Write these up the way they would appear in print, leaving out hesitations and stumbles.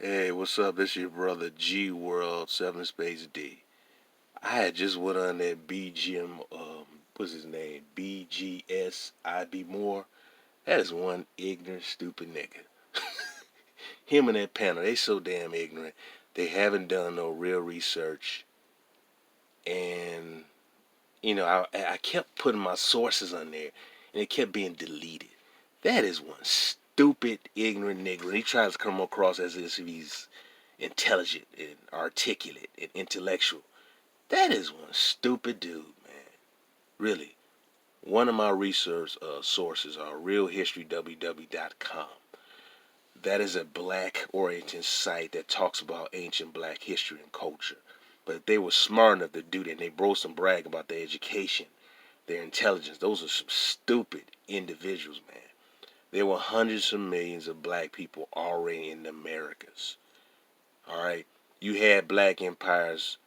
Hey, what's up? It's your brother G World 7 Space D. I had just went on that BGM, what's his name? BGS IB Moore. That is one ignorant, stupid nigga. Him and that panel, they so damn ignorant. They haven't done no real research. And, I kept putting my sources on there, and it kept being deleted. That is one stupid, ignorant nigga. And he tries to come across as if he's intelligent and articulate and intellectual. That is one stupid dude, man. Really. One of my research sources are realhistorywww.com. That is a black oriented site that talks about ancient black history and culture. But if they were smart enough to do that, and they boast and brag about their education, their intelligence, those are some stupid individuals, man. There were hundreds of millions of black people already in the Americas. All right, you had black empires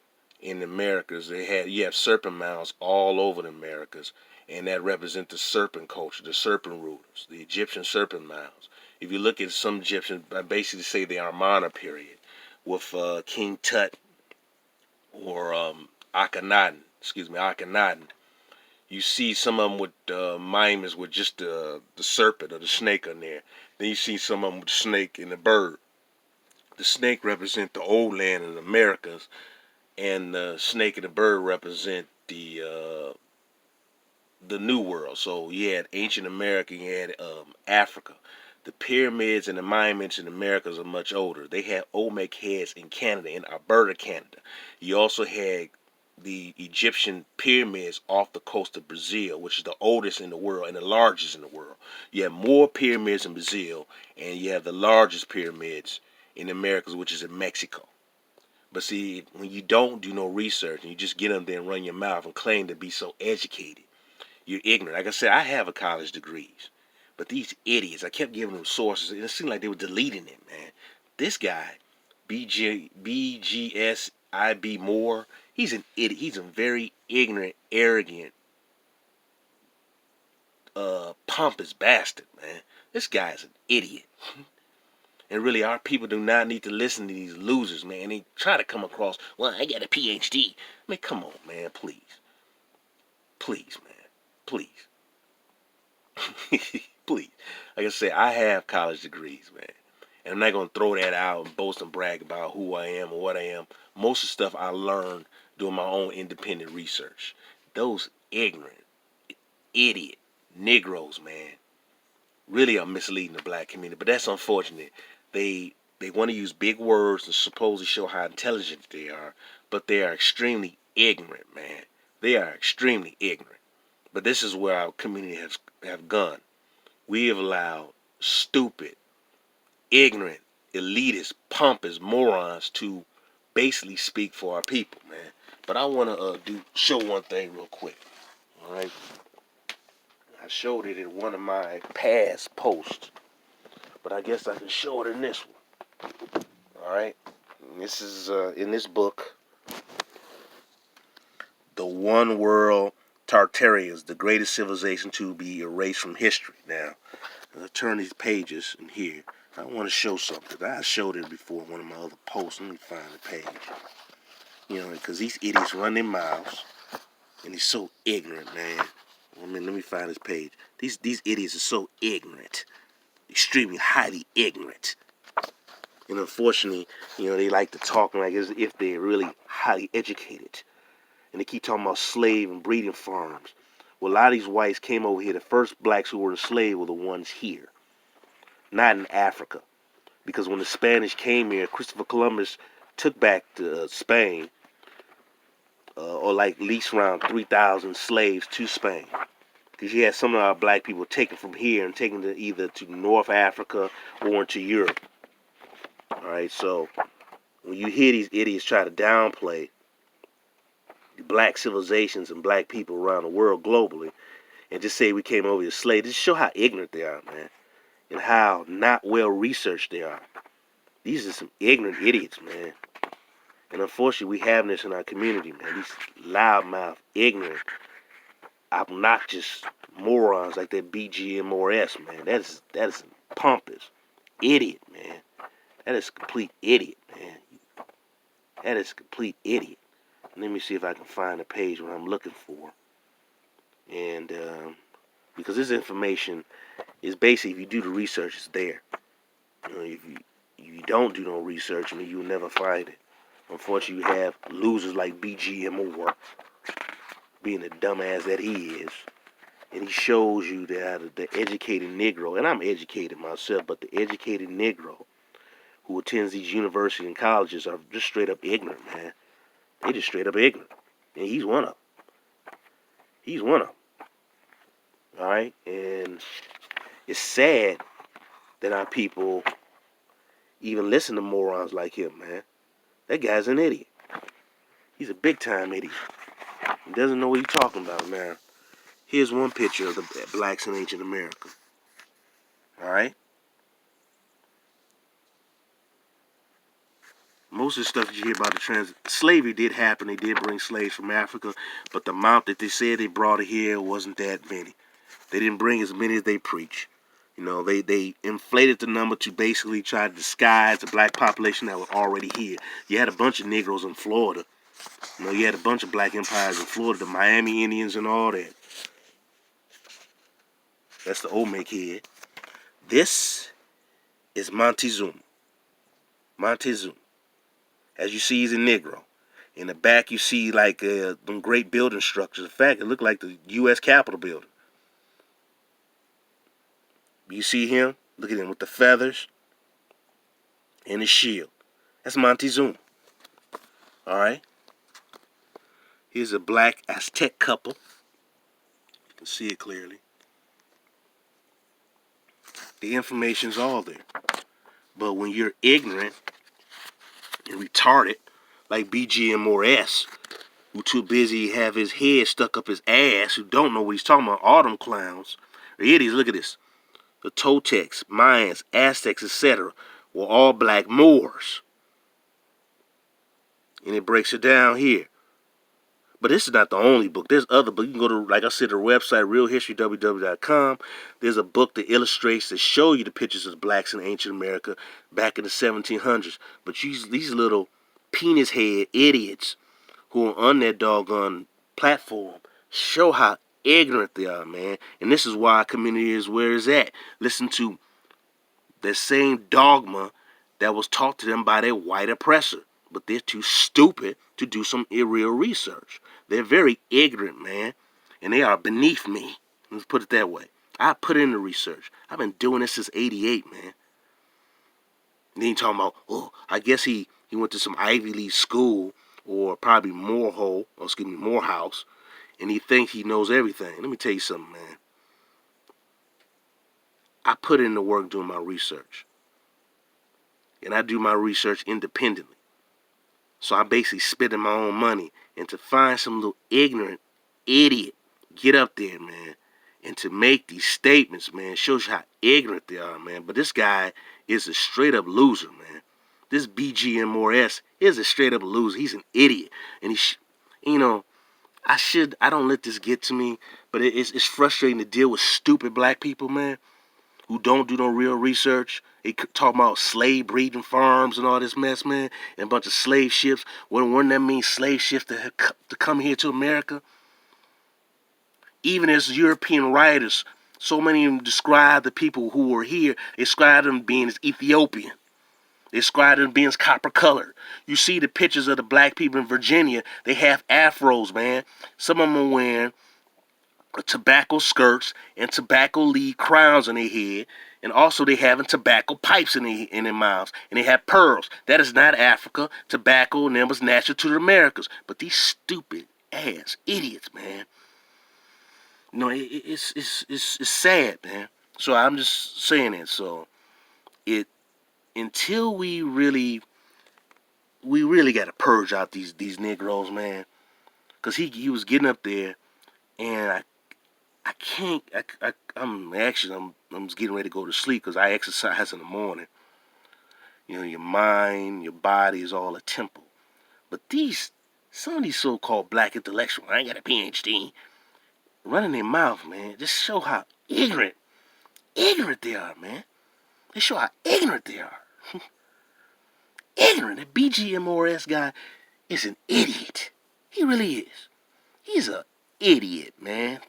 in the Americas. You have serpent mounds all over the Americas, and that represent the serpent culture, the serpent rulers, the Egyptian serpent mounds. If you look at some Egyptians, I basically say the Amarna period with King Tut or Akhenaten. You see some of them with monuments with just the serpent or the snake on there. Then you see some of them with the snake and the bird. The snake represent the old land in the Americas, and the snake and the bird represent the New World. So you had ancient America, you had Africa. The pyramids and the monuments in the Americas are much older. They had Olmec heads in Canada, in Alberta, Canada. You also had the Egyptian pyramids off the coast of Brazil, which is the oldest in the world and the largest in the world. You have more pyramids in Brazil, and you have the largest pyramids in the Americas, which is in Mexico. But see, when you don't do no research and you just get up there and run your mouth and claim to be so educated, you're ignorant. Like I said, I have a college degrees, but these idiots, I kept giving them sources, and it seemed like they were deleting it, man. This guy, BGSIB Moore, he's an idiot. He's a very ignorant, arrogant, pompous bastard, man. This guy is an idiot. And really, our people do not need to listen to these losers, man. They try to come across, well, I got a PhD. I mean, come on, man, please. Please, man. Please. Please. Like I said, I have college degrees, man. And I'm not going to throw that out and boast and brag about who I am or what I am. Most of the stuff I learned doing my own independent research. Those ignorant, idiot Negroes, man, really are misleading the black community. But that's unfortunate. They want to use big words to supposedly show how intelligent they are, but they are extremely ignorant, man. They are extremely ignorant. But this is where our community have gone. We have allowed stupid, ignorant, elitist, pompous morons to basically speak for our people, man. But I want to show one thing real quick. All right, I showed it in one of my past posts, but I guess I can show it in this one. All right, and this is in this book, "The One World Tartarians, the greatest civilization to be erased from history." Now, as I turn these pages in here, I want to show something. I showed it before in one of my other posts. Let me find the page. Because these idiots run their mouths, and he's so ignorant, man. Let me find this page. These idiots are so ignorant, extremely highly ignorant. And unfortunately, they like to talk like as if they're really highly educated. And they keep talking about slave and breeding farms. Well, a lot of these whites came over here. The first blacks who were enslaved were the ones here, not in Africa. Because when the Spanish came here, Christopher Columbus took back to Spain, or like at least around 3,000 slaves to Spain. Because you had some of our black people taken from here and taken to either to North Africa or into Europe. All right, so when you hear these idiots try to downplay black civilizations and black people around the world globally, and just say we came over here slaves, just show how ignorant they are, man, and how not well researched they are. These are some ignorant idiots, man. And unfortunately, we have this in our community, man. These loudmouth, ignorant, obnoxious morons like that BGMOS, man. That is pompous idiot, man. That is a complete idiot, man. That is a complete idiot. Let me see if I can find the page what I'm looking for. And because this information is basically, if you do the research, it's there. You know, if you don't do no research, I mean, you'll never find it. Unfortunately, you have losers like BGM being the dumbass that he is. And he shows you that the educated Negro, and I'm educated myself, but the educated Negro who attends these universities and colleges are just straight up ignorant, man. They just straight up ignorant. And he's one of them. He's one of them. All right? And it's sad that our people even listen to morons like him, man. That guy's an idiot. He's a big-time idiot. He doesn't know what he's talking about, man. Here's one picture of the blacks in ancient America. All right? Most of the stuff that you hear about slavery did happen. They did bring slaves from Africa, but the amount that they said they brought here wasn't that many. They didn't bring as many as they preach. You know, they inflated the number to basically try to disguise the black population that was already here. You had a bunch of Negroes in Florida. You know, you had a bunch of black empires in Florida, the Miami Indians and all that. That's the Olmec head. This is Montezuma. Montezuma. As you see, he's a Negro. In the back, you see like them great building structures. In fact, it looked like the U.S. Capitol building. You see him? Look at him with the feathers and his shield. That's Montezuma. All right. Here's a black Aztec couple. You can see it clearly. The information's all there. But when you're ignorant and retarded, like BGM who too busy have his head stuck up his ass, who don't know what he's talking about, all them clowns, or idiots, look at this. The Toltecs, Mayans, Aztecs, etc. were all black Moors. And it breaks it down here. But this is not the only book. There's other books. You can go to, like I said, their website, realhistorywww.com. There's a book that illustrates, that show you the pictures of the blacks in ancient America back in the 1700s. But these little penis head idiots who are on that doggone platform show how ignorant they are, man. And this is why our community is where it's at. Listen to that same dogma that was taught to them by their white oppressor. But they're too stupid to do some real research. They're very ignorant, man. And they are beneath me. Let's put it that way. I put in the research. I've been doing this since 88, man. And then you talking about, oh, I guess he went to some Ivy League school, or probably Morehouse, and he thinks he knows everything. Let me tell you something, man. I put in the work doing my research. And I do my research independently. So I basically spending my own money. And to find some little ignorant idiot get up there, man, and to make these statements, man, shows you how ignorant they are, man. But this guy is a straight up loser, man. This BGM is a straight up loser. He's an idiot. And I don't let this get to me, but it's frustrating to deal with stupid black people, man, who don't do no real research. They talking about slave breeding farms and all this mess, man, and a bunch of slave ships. Wouldn't that mean slave ships to come here to America? Even as European writers, so many of them describe the people who were here, they describe them being as Ethiopian. They describe them being as copper colored. You see the pictures of the black people in Virginia, they have afros, man. Some of them are wearing tobacco skirts and tobacco leaf crowns on their head, and also they having tobacco pipes in their mouths, and they have pearls. That is not Africa. Tobacco and them was natural to the Americas. But these stupid ass idiots, man. You know, it's sad, man. So I'm just saying it. So until we really got to purge out these Negroes, man, because he was getting up there, and I can't. I'm just getting ready to go to sleep because I exercise in the morning. You know, your mind, your body is all a temple. But some of these so-called black intellectuals, I ain't got a PhD, running their mouth, man, just show how ignorant they are, man. They show how ignorant they are. ignorant. That BGMORS guy is an idiot. He really is. He's an idiot, man.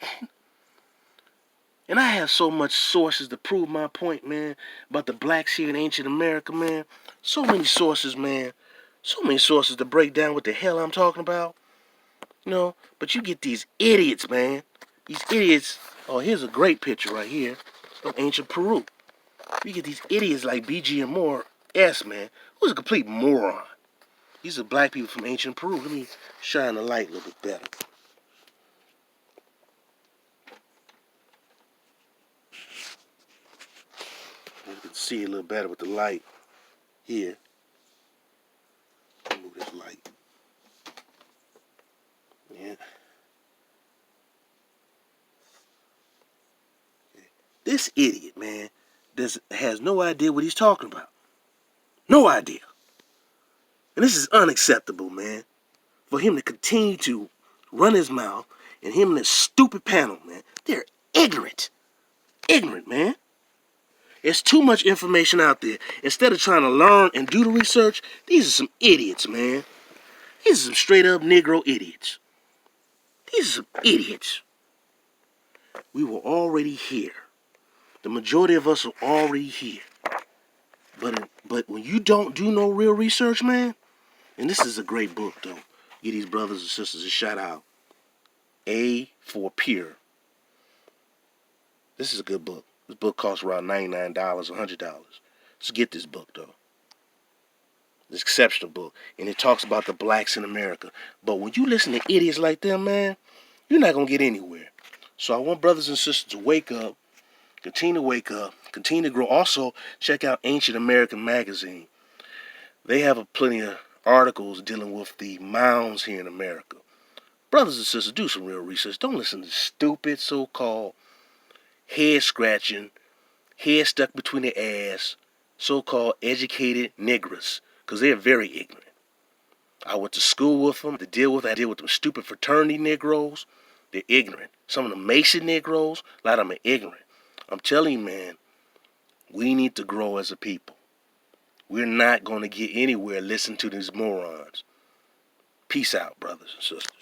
And I have so much sources to prove my point, man, about the blacks here in ancient America, man. So many sources, man. So many sources to break down what the hell I'm talking about. You know, but you get these idiots, man. These idiots. Oh, here's a great picture right here of ancient Peru. You get these idiots like BG and Moore S, man, who's a complete moron. These are black people from ancient Peru. Let me shine the light a little bit better. You can see a little better with the light here. Move this light. Yeah. This idiot, man, has no idea what he's talking about. No idea. And this is unacceptable, man. For him to continue to run his mouth and him and this stupid panel, man, they're ignorant. Ignorant, man. There's too much information out there. Instead of trying to learn and do the research, these are some idiots, man. These are some straight up Negro idiots. These are some idiots. We were already here. The majority of us are already here. But when you don't do no real research, man, and this is a great book, though. Give these brothers and sisters a shout out. A for Pure. This is a good book. This book costs around $99, $100. Let's get this book, though. It's an exceptional book. And it talks about the blacks in America. But when you listen to idiots like them, man, you're not going to get anywhere. So I want brothers and sisters to wake up, continue to wake up, continue to grow. Also, check out Ancient American Magazine. They have plenty of articles dealing with the mounds here in America. Brothers and sisters, do some real research. Don't listen to stupid, so-called, head-scratching, head stuck between their ass, so-called educated niggers, because they're very ignorant. I went to school with them. I deal with them stupid fraternity Negroes. They're ignorant. Some of the Mason Negroes, a lot of them are ignorant. I'm telling you, man, we need to grow as a people. We're not going to get anywhere listening to these morons. Peace out, brothers and sisters.